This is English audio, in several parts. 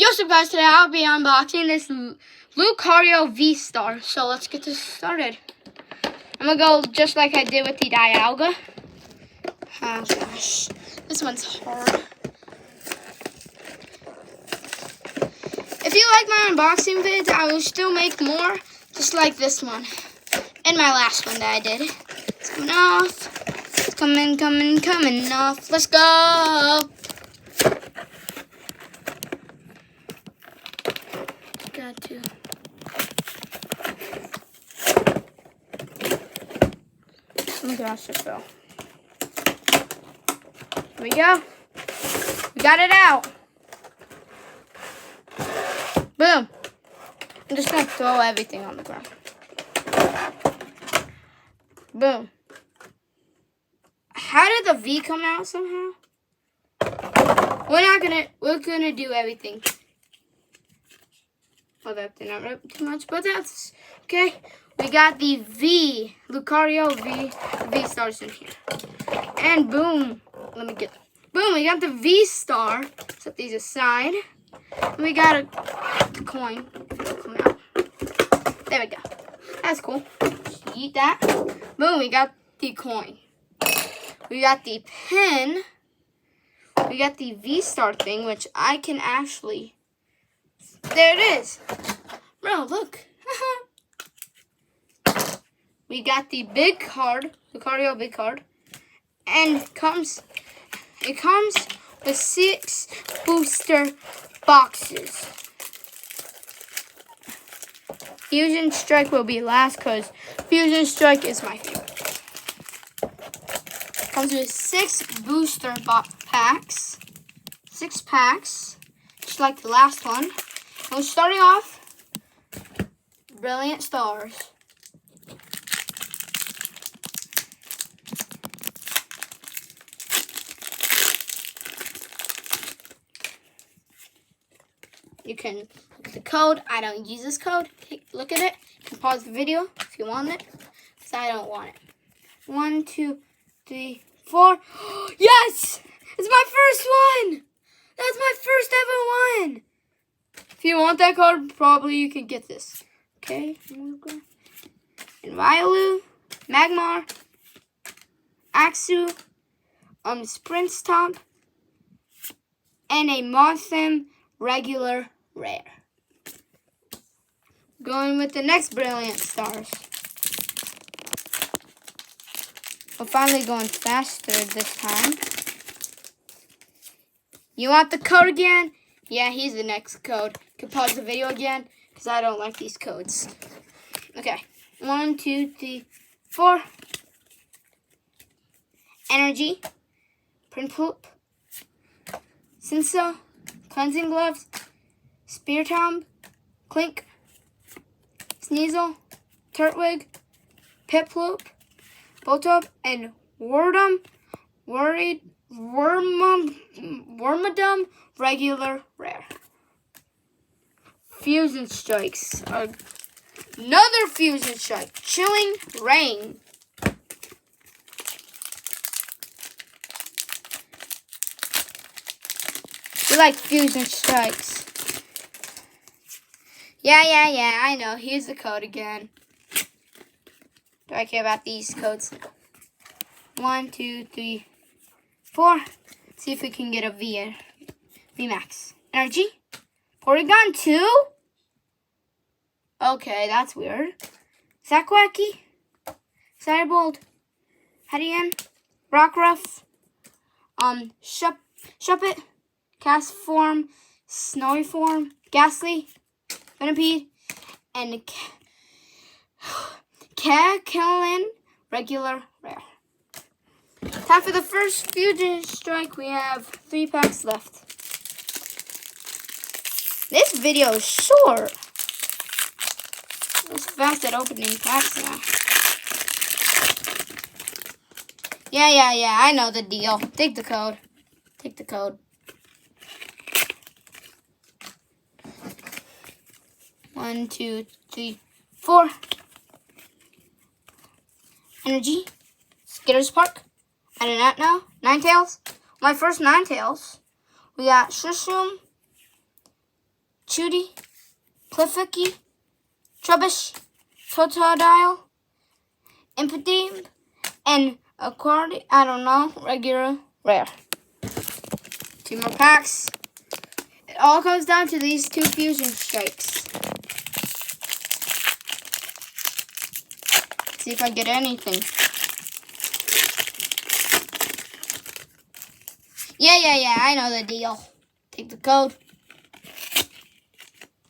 Yo, what's up guys, today I'll be unboxing this Lucario Vstar. So let's get this started. I'm going to go just like I did with the Dialga. Oh gosh, this one's hard. If you like my unboxing vids, I will still make more just like this one. And my last one that I did. It's coming off. It's coming off. Let's go. Got to. Oh my gosh, it fell. Here we go. We got it out. Boom. I'm just going to throw everything on the ground. Boom. How did the V come out somehow? We're gonna do everything. Well, that did not rip too much, but that's okay. We got the Lucario Vstars in here. And boom. Let me get boom, we got the Vstar. Set these aside. And we got a coin. Come out. There we go. That's cool. Just eat that. Boom, we got the coin. We got the pen. We got the Vstar thing, which I can actually... There it is. Bro, look. We got the big card, Lucario big card. And it comes with 6 booster boxes. Fusion Strike will be last because Fusion Strike is my favorite. Comes with 6 booster packs. 6 packs. Just like the last one. And we're starting off Brilliant Stars. You can look at the code. I don't use this code. Look at it. You can pause the video if you want it. Because I don't want it. 1, 2, 3, 4. Yes! It's my first one! That's my first ever one! If you want that card, probably you can get this. Okay. And Railu, Magmar, Axu, Sprint Stomp, and a Mothim regular rare. Going with the next Brilliant Stars. We're finally going faster this time. You want the code again? Yeah, he's the next code. You can pause the video again because I don't like these codes. Okay. 1, 2, 3, 4. Energy. Prinplup. Sinso. Cleansing Gloves. Spear Tomb. Clink. Sneasel. Turtwig. Piplup. Voltop. And Wormadam regular rare. Fusion Strikes. Another Fusion Strike. Chilling Rain. We like Fusion Strikes. Yeah, I know. Here's the code again. Do I care about these codes? 1, 2, 3, 4. See if we can get a VMAX. Energy. Porygon 2? Okay, that's weird. Sakwaki. Cyberbolt. Hedian. Rockruff. Shuppet. Cast Form. Snowy Form. Ghastly. Venipede. And Kellen regular rare. Time for the first Fusion Strike. We have 3 packs left. This video is short. It's fast at opening packs now. Yeah. I know the deal. Take the code. Take the code. 1, 2, 3, 4. Energy. Skitter's Park. I do not know. Ninetales. My first Ninetales. We got Shishum, Shooty, Clifficky, Trubbish, Totodile, Impidimp, and I don't know, regular rare. 2 more packs. It all comes down to these 2 fusion strikes. Let's see if I get anything. Yeah, I know the deal. Take the code.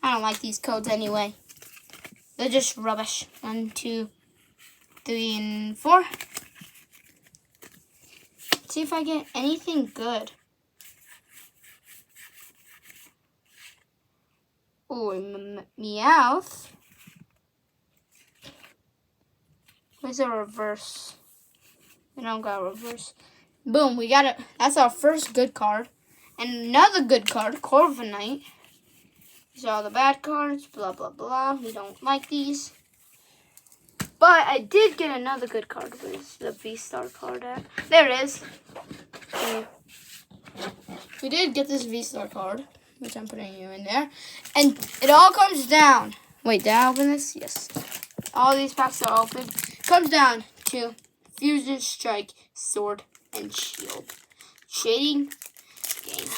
I don't like these codes anyway. They're just rubbish. 1, 2, 3, and 4. Let's see if I get anything good. Ooh, Meowth. Where's the reverse? We don't got reverse. Boom, we got it. That's our first good card. And another good card, Corviknight. These are all the bad cards, blah, blah, blah. We don't like these. But I did get another good card. Where's the Vstar card at? There it is. We did get this Vstar card, which I'm putting you in there. And it all comes down. Wait, did I open this? Yes. All these packs are open. Comes down to Fusion Strike, Sword, and Shield. Trading game.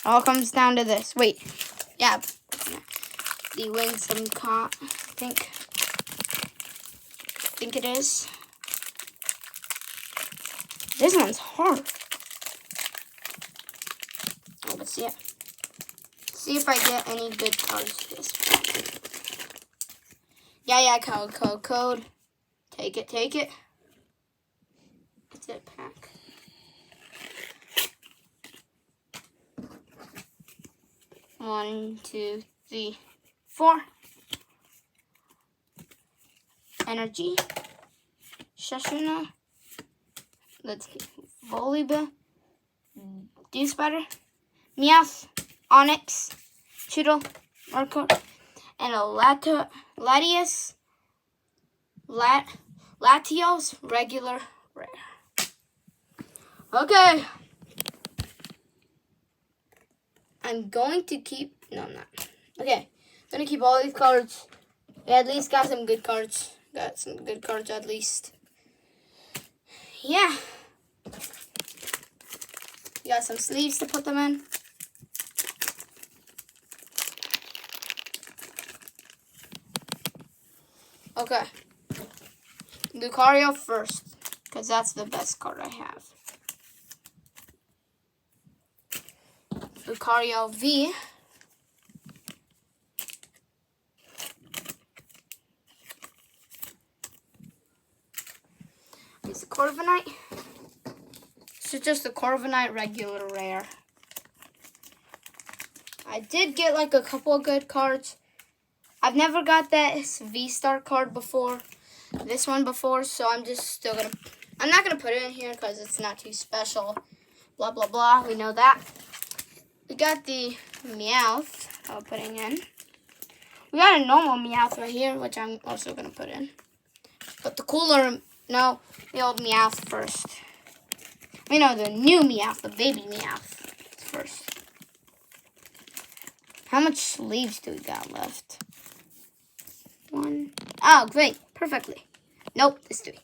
All comes down to this. Wait. Yeah. The Winsome Cop, I think it is. This one's hard. Oh, let's see it. See if I get any good cards this pack. Yeah, code. Take it. It's a pack. One, 2, 3, 4. Energy. Shashuna. Let's get Volibear. Spider. Meowth. Onyx. Chittle. Marco. And a Latios. Regular rare. Okay. I'm going to keep... No, I'm not. Okay. I'm going to keep all these cards. We at least got some good cards. Got some good cards at least. Yeah. You got some sleeves to put them in. Okay. Lucario first, because that's the best card I have. Lucario V. It's a Corviknight. This is just a Corviknight regular rare. I did get like a couple of good cards. I've never got that Vstar card before. This one before, so I'm not gonna put it in here because it's not too special. Blah, blah, blah. We know that. We got the Meowth I'm putting in. We got a normal Meowth right here, which I'm also going to put in. But the the old Meowth first. The new Meowth, the baby Meowth first. How much sleeves do we got left? 1. Oh, great. Perfectly. Nope, there's 3.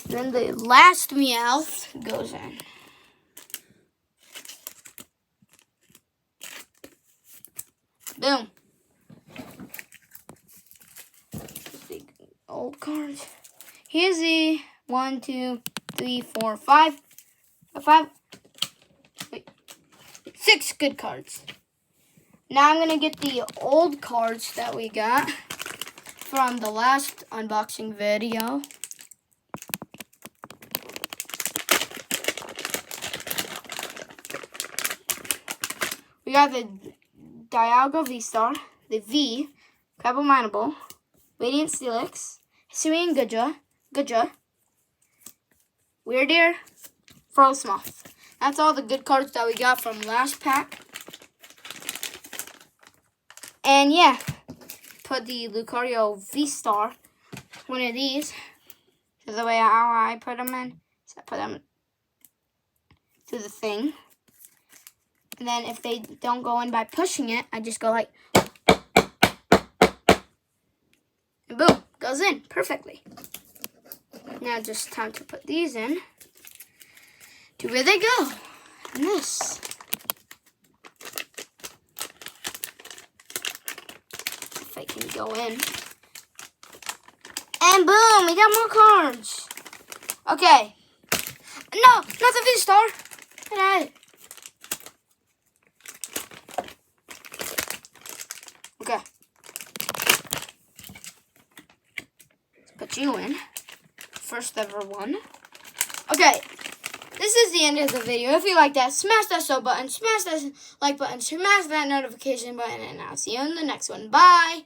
Then the last Meowth goes in. Boom. The old cards. Here's the 1, 2, 3, 4, 5. 6 good cards. Now I'm going to get the old cards that we got from the last unboxing video. We got the Dialga Vstar, the V, Crabominable, Radiant Steelix, Hisuian Gudra, Weirdeer, Frosmoth. That's all the good cards that we got from last pack. And yeah, put the Lucario Vstar, one of these, so the way how I put them in. So I put them to the thing. And then if they don't go in by pushing it, I just go like, and boom, goes in perfectly. Now just time to put these in. To where they go. And this. If I can go in. And boom, we got more cards. Okay. No, not the Vstar. Get at it. Okay. Let's put you in. First ever one. Okay. This is the end of the video. If you like that, smash that sub button, smash that like button, smash that notification button, and I'll see you in the next one. Bye.